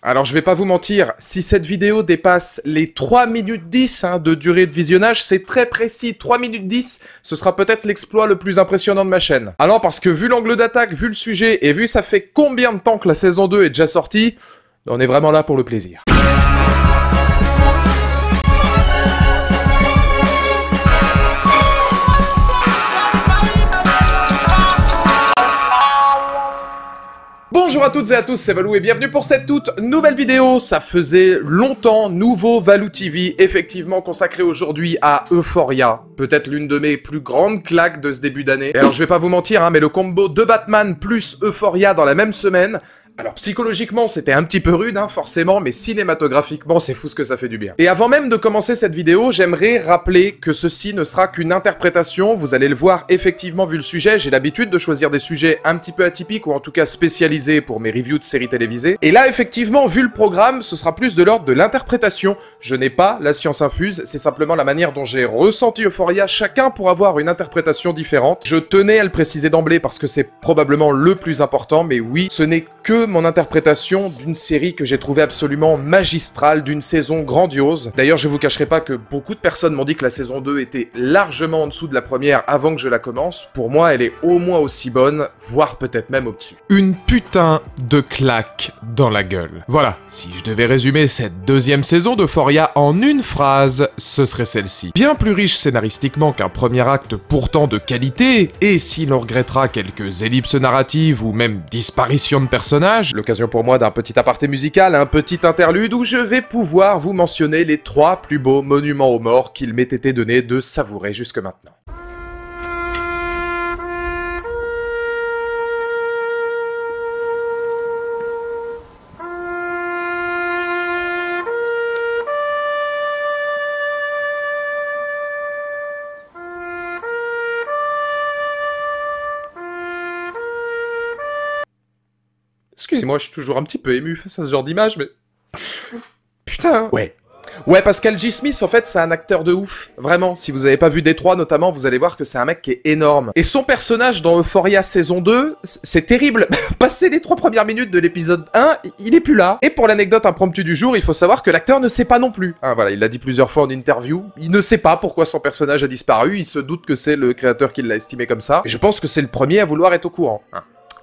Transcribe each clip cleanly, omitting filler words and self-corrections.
Alors je vais pas vous mentir, si cette vidéo dépasse les 3 minutes 10 de durée de visionnage, c'est très précis, 3 minutes 10, ce sera peut-être l'exploit le plus impressionnant de ma chaîne. Alors parce que vu l'angle d'attaque, vu le sujet, et vu ça fait combien de temps que la saison 2 est déjà sortie, on est vraiment là pour le plaisir. Bonjour à toutes et à tous, c'est Valou et bienvenue pour cette toute nouvelle vidéo. Ça faisait longtemps, nouveau Valou TV, effectivement consacré aujourd'hui à Euphoria. Peut-être l'une de mes plus grandes claques de ce début d'année. Et alors je vais pas vous mentir, mais le combo de Batman plus Euphoria dans la même semaine... Alors psychologiquement c'était un petit peu rude forcément, mais cinématographiquement c'est fou ce que ça fait du bien. Et avant même de commencer cette vidéo, j'aimerais rappeler que ceci ne sera qu'une interprétation, vous allez le voir effectivement vu le sujet, j'ai l'habitude de choisir des sujets un petit peu atypiques ou en tout cas spécialisés pour mes reviews de séries télévisées. Et là effectivement vu le programme, ce sera plus de l'ordre de l'interprétation. Je n'ai pas la science infuse, c'est simplement la manière dont j'ai ressenti Euphoria, chacun pour avoir une interprétation différente. Je tenais à le préciser d'emblée parce que c'est probablement le plus important, mais oui, ce n'est que mon interprétation d'une série que j'ai trouvée absolument magistrale, d'une saison grandiose. D'ailleurs, je vous cacherai pas que beaucoup de personnes m'ont dit que la saison 2 était largement en dessous de la première avant que je la commence. Pour moi, elle est au moins aussi bonne, voire peut-être même au-dessus. Une putain de claque dans la gueule. Voilà, si je devais résumer cette deuxième saison d'Euphoria en une phrase, ce serait celle-ci. Bien plus riche scénaristiquement qu'un premier acte pourtant de qualité, et si l'on regrettera quelques ellipses narratives ou même disparitions de personnages, l'occasion pour moi d'un petit aparté musical, un petit interlude où je vais pouvoir vous mentionner les 3 plus beaux monuments aux morts qu'il m'ait été donné de savourer jusque maintenant. Excusez-moi, je suis toujours un petit peu ému face à ce genre d'image, mais... Putain. Ouais, Pascal G. Smith, en fait, c'est un acteur de ouf. Vraiment, si vous avez pas vu Détroit, notamment, vous allez voir que c'est un mec qui est énorme. Et son personnage dans Euphoria saison 2, c'est terrible. Passé les 3 premières minutes de l'épisode 1, il est plus là. Et pour l'anecdote impromptue du jour, il faut savoir que l'acteur ne sait pas non plus. Voilà, il l'a dit plusieurs fois en interview. Il ne sait pas pourquoi son personnage a disparu. Il se doute que c'est le créateur qui l'a estimé comme ça. Et je pense que c'est le premier à vouloir être au courant.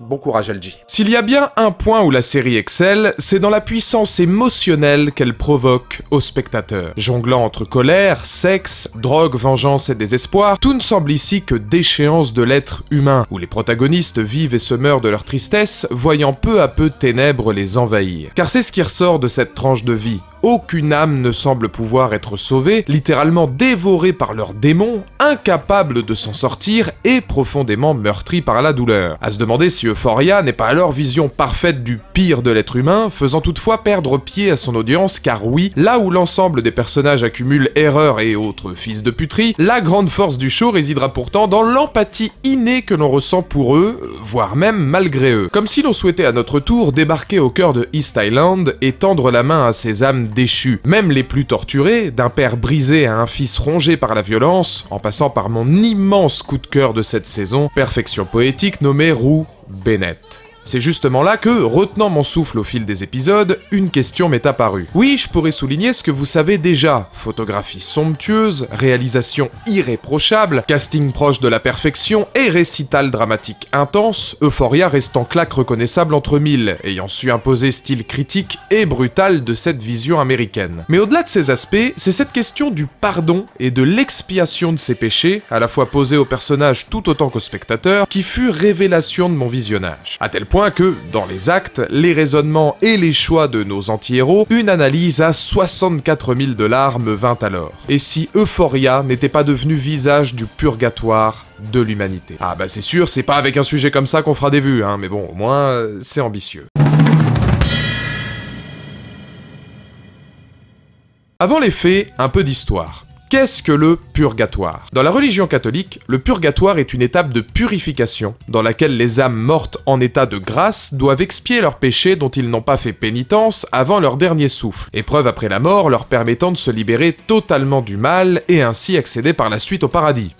Bon courage LG. S'il y a bien un point où la série excelle, c'est dans la puissance émotionnelle qu'elle provoque au spectateur. Jonglant entre colère, sexe, drogue, vengeance et désespoir, tout ne semble ici que déchéance de l'être humain, où les protagonistes vivent et se meurent de leur tristesse, voyant peu à peu ténèbres les envahir. Car c'est ce qui ressort de cette tranche de vie. Aucune âme ne semble pouvoir être sauvée, littéralement dévorée par leurs démons, incapable de s'en sortir et profondément meurtrie par la douleur. À se demander si Euphoria n'est pas alors vision parfaite du pire de l'être humain, faisant toutefois perdre pied à son audience, car oui, là où l'ensemble des personnages accumulent erreurs et autres fils de puterie, la grande force du show résidera pourtant dans l'empathie innée que l'on ressent pour eux, voire même malgré eux. Comme si l'on souhaitait à notre tour débarquer au cœur de East Island et tendre la main à ces âmes déchus, même les plus torturés, d'un père brisé à un fils rongé par la violence, en passant par mon immense coup de cœur de cette saison, perfection poétique nommée Rue Bennett. C'est justement là que, retenant mon souffle au fil des épisodes, une question m'est apparue. Oui, je pourrais souligner ce que vous savez déjà. Photographie somptueuse, réalisation irréprochable, casting proche de la perfection et récital dramatique intense, Euphoria reste en claque reconnaissable entre mille, ayant su imposer style critique et brutal de cette vision américaine. Mais au-delà de ces aspects, c'est cette question du pardon et de l'expiation de ses péchés, à la fois posée au personnage tout autant qu'au spectateur, qui fut révélation de mon visionnage. À tel point que, dans les actes, les raisonnements et les choix de nos anti-héros, une analyse à 64 000 $ me vint alors. Et si Euphoria n'était pas devenu visage du purgatoire de l'humanité? Ah bah c'est sûr, c'est pas avec un sujet comme ça qu'on fera des vues, mais bon, au moins, c'est ambitieux. Avant les faits, un peu d'histoire. Qu'est-ce que le purgatoire? Dans la religion catholique, le purgatoire est une étape de purification, dans laquelle les âmes mortes en état de grâce doivent expier leurs péchés dont ils n'ont pas fait pénitence avant leur dernier souffle, épreuve après la mort leur permettant de se libérer totalement du mal et ainsi accéder par la suite au paradis.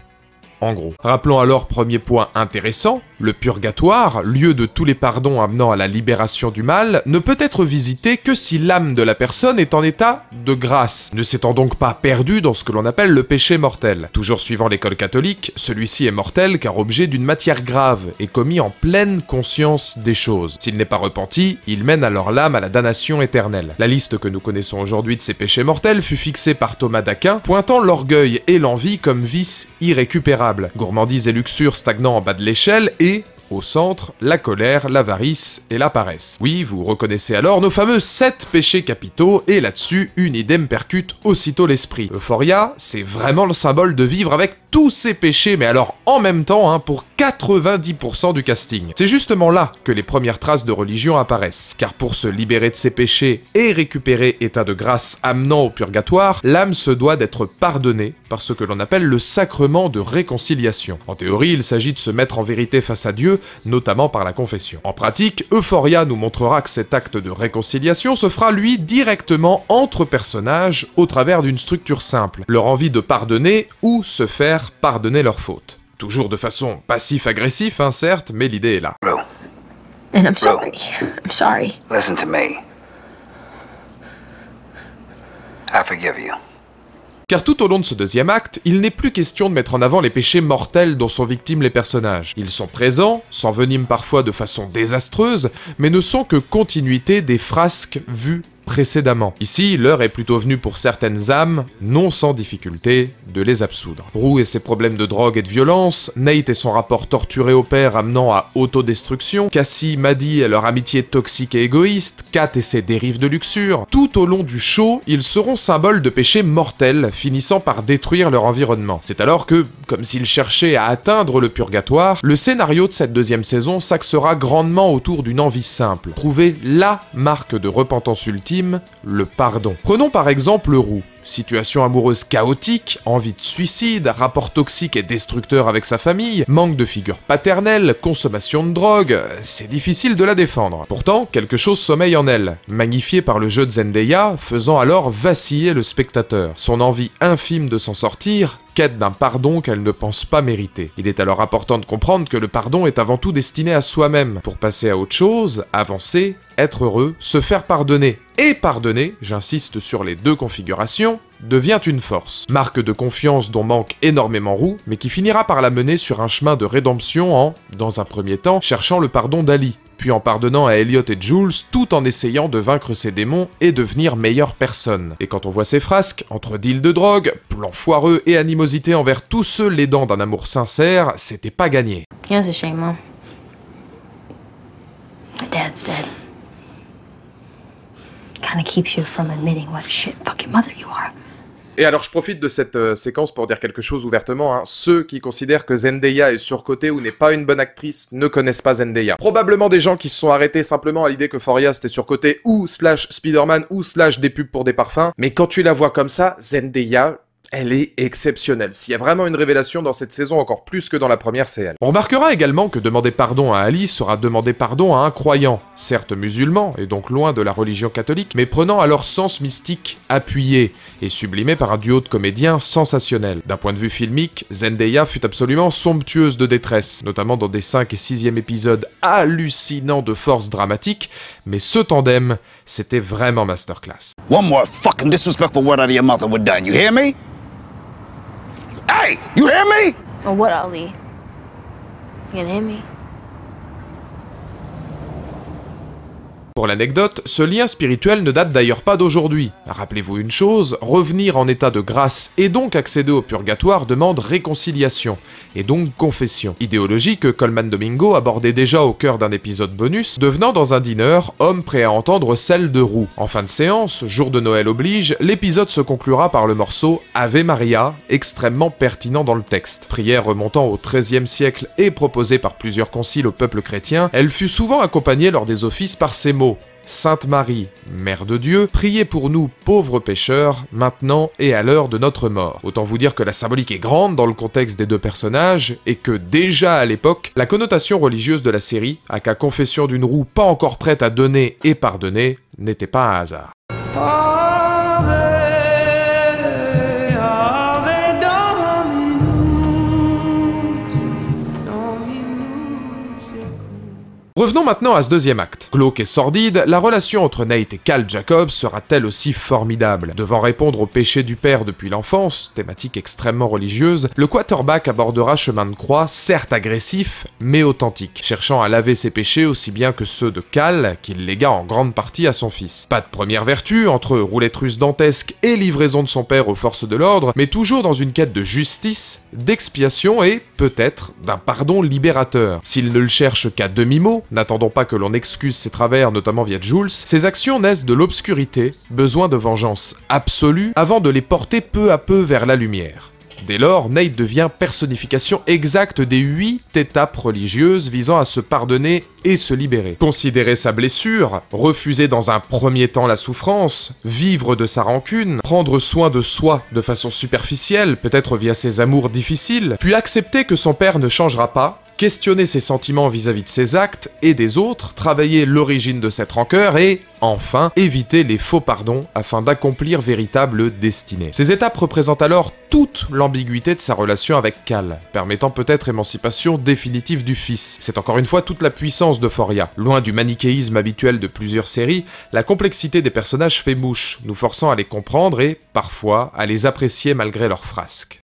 en gros. Rappelons alors premier point intéressant, le purgatoire, lieu de tous les pardons amenant à la libération du mal, ne peut être visité que si l'âme de la personne est en état de grâce, ne s'étant donc pas perdu dans ce que l'on appelle le péché mortel. Toujours suivant l'école catholique, celui-ci est mortel car objet d'une matière grave et commis en pleine conscience des choses. S'il n'est pas repenti, il mène alors l'âme à la damnation éternelle. La liste que nous connaissons aujourd'hui de ces péchés mortels fut fixée par Thomas d'Aquin, pointant l'orgueil et l'envie comme vices irrécupérables, gourmandise et luxure stagnant en bas de l'échelle et, au centre, la colère, l'avarice et la paresse. Oui, vous reconnaissez alors nos fameux 7 péchés capitaux, et là-dessus, une idée me percute aussitôt l'esprit. Euphoria, c'est vraiment le symbole de vivre avec tous ces péchés, mais alors en même temps, pour 90% du casting. C'est justement là que les premières traces de religion apparaissent, car pour se libérer de ses péchés et récupérer état de grâce amenant au purgatoire, l'âme se doit d'être pardonnée par ce que l'on appelle le sacrement de réconciliation. En théorie, il s'agit de se mettre en vérité face à Dieu, notamment par la confession. En pratique, Euphoria nous montrera que cet acte de réconciliation se fera, lui, directement entre personnages au travers d'une structure simple, leur envie de pardonner ou se faire pardonner leurs fautes. Toujours de façon passif-agressif, certes, mais l'idée est là. Rue. And I'm sorry. I'm sorry. Listen to me. I forgive you. Car tout au long de ce deuxième acte, il n'est plus question de mettre en avant les péchés mortels dont sont victimes les personnages. Ils sont présents, s'enveniment parfois de façon désastreuse, mais ne sont que continuité des frasques vues précédemment. Ici, l'heure est plutôt venue pour certaines âmes, non sans difficulté, de les absoudre. Rue et ses problèmes de drogue et de violence, Nate et son rapport torturé au père amenant à autodestruction, Cassie, Maddie et leur amitié toxique et égoïste, Kat et ses dérives de luxure, tout au long du show, ils seront symboles de péchés mortels, finissant par détruire leur environnement. C'est alors que, comme s'ils cherchaient à atteindre le purgatoire, le scénario de cette deuxième saison s'axera grandement autour d'une envie simple, trouver LA marque de repentance ultime, le pardon. Prenons par exemple Rue. Situation amoureuse chaotique, envie de suicide, rapport toxique et destructeur avec sa famille, manque de figure paternelle, consommation de drogue, c'est difficile de la défendre. Pourtant, quelque chose sommeille en elle, magnifié par le jeu de Zendaya, faisant alors vaciller le spectateur. Son envie infime de s'en sortir, quête d'un pardon qu'elle ne pense pas mériter. Il est alors important de comprendre que le pardon est avant tout destiné à soi-même, pour passer à autre chose, avancer, être heureux, se faire pardonner. Et pardonner, j'insiste sur les deux configurations, devient une force. Marque de confiance dont manque énormément Rue, mais qui finira par la mener sur un chemin de rédemption en, dans un premier temps, cherchant le pardon d'Ali, puis en pardonnant à Elliot et Jules, tout en essayant de vaincre ses démons et devenir meilleure personne. Et quand on voit ces frasques, entre deals de drogue, plans foireux et animosité envers tous ceux l'aidant d'un amour sincère, c'était pas gagné. Yeah, it's a shame, Mom. My dad's dead. Kinda keeps you from admitting what a shit fucking mother you are. Et alors je profite de cette séquence pour dire quelque chose ouvertement, Ceux qui considèrent que Zendaya est surcotée ou n'est pas une bonne actrice ne connaissent pas Zendaya. Probablement des gens qui se sont arrêtés simplement à l'idée que Euphoria c'était surcoté ou slash Spider-Man ou slash des pubs pour des parfums, mais quand tu la vois comme ça, Zendaya, elle est exceptionnelle. S'il y a vraiment une révélation dans cette saison, encore plus que dans la première, c'est elle. On remarquera également que demander pardon à Ali sera demander pardon à un croyant, certes musulman, et donc loin de la religion catholique, mais prenant à leur sens mystique appuyé, et sublimé par un duo de comédiens sensationnels. D'un point de vue filmique, Zendaya fut absolument somptueuse de détresse, notamment dans des 5 et 6e épisodes hallucinants de force dramatique, mais ce tandem, c'était vraiment masterclass. One more fucking disrespectful word out of your mouth and we're done. You hear me? Hey, you hear me? Or what, Ali? You gonna hit me? Pour l'anecdote, ce lien spirituel ne date d'ailleurs pas d'aujourd'hui. Rappelez-vous une chose, revenir en état de grâce et donc accéder au purgatoire demande réconciliation, et donc confession. Idéologie que Colman Domingo abordait déjà au cœur d'un épisode bonus, devenant dans un dîner, homme prêt à entendre celle de Rue. En fin de séance, jour de Noël oblige, l'épisode se conclura par le morceau Ave Maria, extrêmement pertinent dans le texte. Prière remontant au XIIIe siècle et proposée par plusieurs conciles au peuple chrétien, elle fut souvent accompagnée lors des offices par ces mots: Sainte Marie, Mère de Dieu, priez pour nous pauvres pécheurs, maintenant et à l'heure de notre mort. Autant vous dire que la symbolique est grande dans le contexte des deux personnages, et que déjà à l'époque, la connotation religieuse de la série, aka confession d'une Rue pas encore prête à donner et pardonner, n'était pas un hasard. Revenons maintenant à ce deuxième acte. Glauque et sordide, la relation entre Nate et Cal Jacobs sera-t-elle aussi formidable? Devant répondre aux péchés du père depuis l'enfance, thématique extrêmement religieuse, le quarterback abordera chemin de croix, certes agressif, mais authentique, cherchant à laver ses péchés aussi bien que ceux de Cal, qu'il légua en grande partie à son fils. Pas de première vertu, entre roulette russe dantesque et livraison de son père aux forces de l'ordre, mais toujours dans une quête de justice, d'expiation et, peut-être, d'un pardon libérateur. S'il ne le cherche qu'à demi-mot, n'attendons pas que l'on excuse ses travers, notamment via Jules, ses actions naissent de l'obscurité, besoin de vengeance absolue, avant de les porter peu à peu vers la lumière. Dès lors, Nate devient personnification exacte des 8 étapes religieuses visant à se pardonner et se libérer. Considérer sa blessure, refuser dans un premier temps la souffrance, vivre de sa rancune, prendre soin de soi de façon superficielle, peut-être via ses amours difficiles, puis accepter que son père ne changera pas, questionner ses sentiments vis-à-vis de ses actes et des autres, travailler l'origine de cette rancœur et, enfin, éviter les faux pardons afin d'accomplir véritable destinée. Ces étapes représentent alors toute l'ambiguïté de sa relation avec Cal, permettant peut-être émancipation définitive du fils. C'est encore une fois toute la puissance d'Euphoria. Loin du manichéisme habituel de plusieurs séries, la complexité des personnages fait mouche, nous forçant à les comprendre et, parfois, à les apprécier malgré leurs frasques.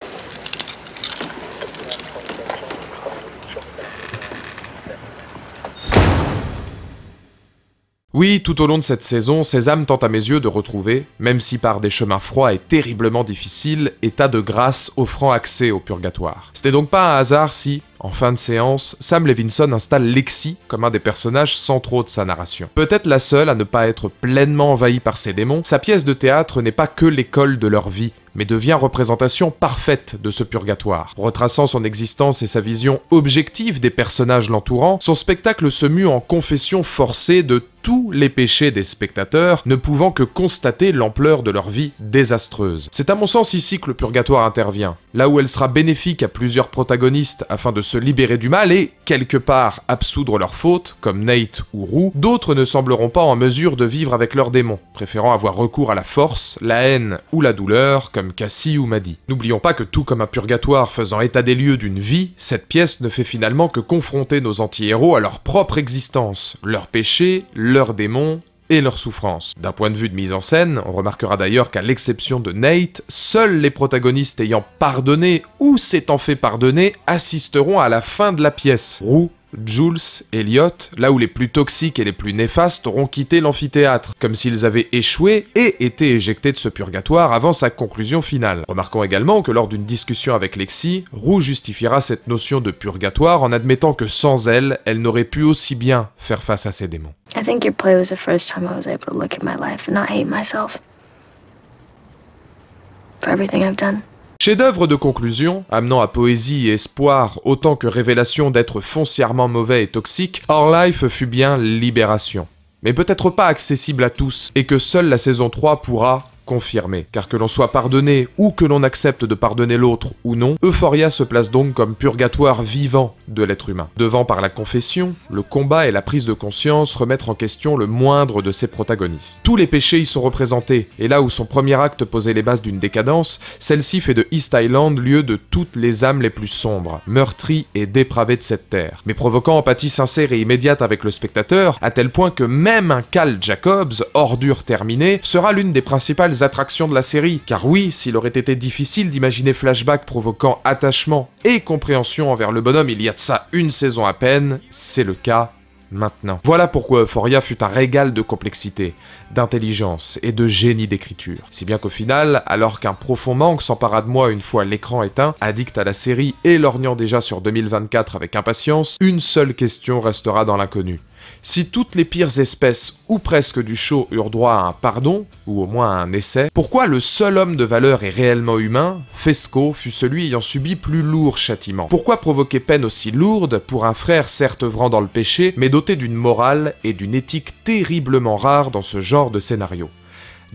Oui, tout au long de cette saison, Sésame tente à mes yeux de retrouver, même si par des chemins froids et terriblement difficiles, état de grâce offrant accès au purgatoire. C'était donc pas un hasard si, en fin de séance, Sam Levinson installe Lexi comme un des personnages centraux de sa narration. Peut-être la seule à ne pas être pleinement envahie par ses démons, sa pièce de théâtre n'est pas que l'école de leur vie, mais devient représentation parfaite de ce purgatoire. Retraçant son existence et sa vision objective des personnages l'entourant, son spectacle se mue en confession forcée de tous les péchés des spectateurs, ne pouvant que constater l'ampleur de leur vie désastreuse. C'est à mon sens ici que le purgatoire intervient, là où elle sera bénéfique à plusieurs protagonistes afin de se libérer du mal et, quelque part, absoudre leurs fautes, comme Nate ou Rue, d'autres ne sembleront pas en mesure de vivre avec leurs démons, préférant avoir recours à la force, la haine ou la douleur, comme Cassie ou Maddie. N'oublions pas que tout comme un purgatoire faisant état des lieux d'une vie, cette pièce ne fait finalement que confronter nos anti-héros à leur propre existence, leurs péchés, leurs démons et leurs souffrances. D'un point de vue de mise en scène, on remarquera d'ailleurs qu'à l'exception de Nate, seuls les protagonistes ayant pardonné ou s'étant fait pardonner assisteront à la fin de la pièce. Rue, Jules, Elliot, là où les plus toxiques et les plus néfastes auront quitté l'amphithéâtre, comme s'ils avaient échoué et été éjectés de ce purgatoire avant sa conclusion finale. Remarquons également que lors d'une discussion avec Lexi, Rue justifiera cette notion de purgatoire en admettant que sans elle, elle n'aurait pu aussi bien faire face à ses démons. I think your play was the first time I was able to look at my life and not hate myself for everything I've done. Chef-d'œuvre de conclusion, amenant à poésie et espoir autant que révélation d'être foncièrement mauvais et toxique, Our Life fut bien libération. Mais peut-être pas accessible à tous, et que seule la saison 3 pourra confirmer. Car que l'on soit pardonné ou que l'on accepte de pardonner l'autre ou non, Euphoria se place donc comme purgatoire vivant de l'être humain. Devant par la confession, le combat et la prise de conscience remettre en question le moindre de ses protagonistes. Tous les péchés y sont représentés, et là où son premier acte posait les bases d'une décadence, celle-ci fait de East Island lieu de toutes les âmes les plus sombres, meurtries et dépravées de cette terre, mais provoquant empathie sincère et immédiate avec le spectateur, à tel point que même un Cal Jacobs, ordure terminée, sera l'une des principales attractions de la série, car oui, s'il aurait été difficile d'imaginer Flashback provoquant attachement et compréhension envers le bonhomme il y a de ça une saison à peine, c'est le cas maintenant. Voilà pourquoi Euphoria fut un régal de complexité, d'intelligence et de génie d'écriture. Si bien qu'au final, alors qu'un profond manque s'empara de moi une fois l'écran éteint, addict à la série et lorgnant déjà sur 2024 avec impatience, une seule question restera dans l'inconnu. Si toutes les pires espèces, ou presque du show, eurent droit à un pardon, ou au moins à un essai, pourquoi le seul homme de valeur et réellement humain, Fesco, fut celui ayant subi plus lourd châtiment? Pourquoi provoquer peine aussi lourde pour un frère certes œuvrant dans le péché, mais doté d'une morale et d'une éthique terriblement rares dans ce genre de scénario?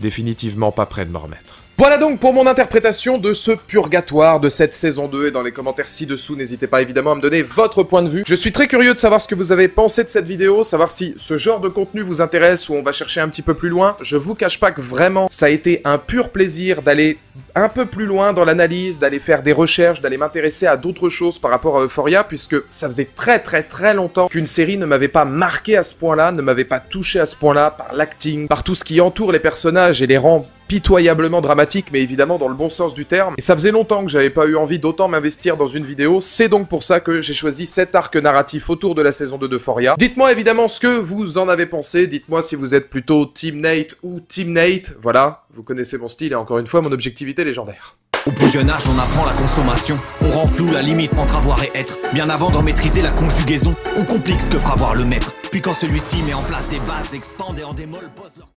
Définitivement pas prêt de m'en remettre. Voilà donc pour mon interprétation de ce purgatoire de cette saison 2, et dans les commentaires ci-dessous, n'hésitez pas évidemment à me donner votre point de vue. Je suis très curieux de savoir ce que vous avez pensé de cette vidéo, savoir si ce genre de contenu vous intéresse ou on va chercher un petit peu plus loin. Je vous cache pas que vraiment, ça a été un pur plaisir d'aller un peu plus loin dans l'analyse, d'aller faire des recherches, d'aller m'intéresser à d'autres choses par rapport à Euphoria, puisque ça faisait très longtemps qu'une série ne m'avait pas marqué à ce point-là, ne m'avait pas touché à ce point-là, par l'acting, par tout ce qui entoure les personnages et les rend pitoyablement dramatique, mais évidemment dans le bon sens du terme. Et ça faisait longtemps que j'avais pas eu envie d'autant m'investir dans une vidéo, c'est donc pour ça que j'ai choisi cet arc narratif autour de la saison 2 d'Euphoria. Dites-moi évidemment ce que vous en avez pensé, dites-moi si vous êtes plutôt Team Nate ou Team Nate, voilà, vous connaissez mon style et encore une fois mon objectivité légendaire. Au plus jeune âge, on apprend la consommation. On rend flou la limite entre avoir et être. Bien avant d'en maîtriser la conjugaison, on complique ce que fera voir le maître. Puis quand celui-ci met en place des bases, expande et en démol, pose leur...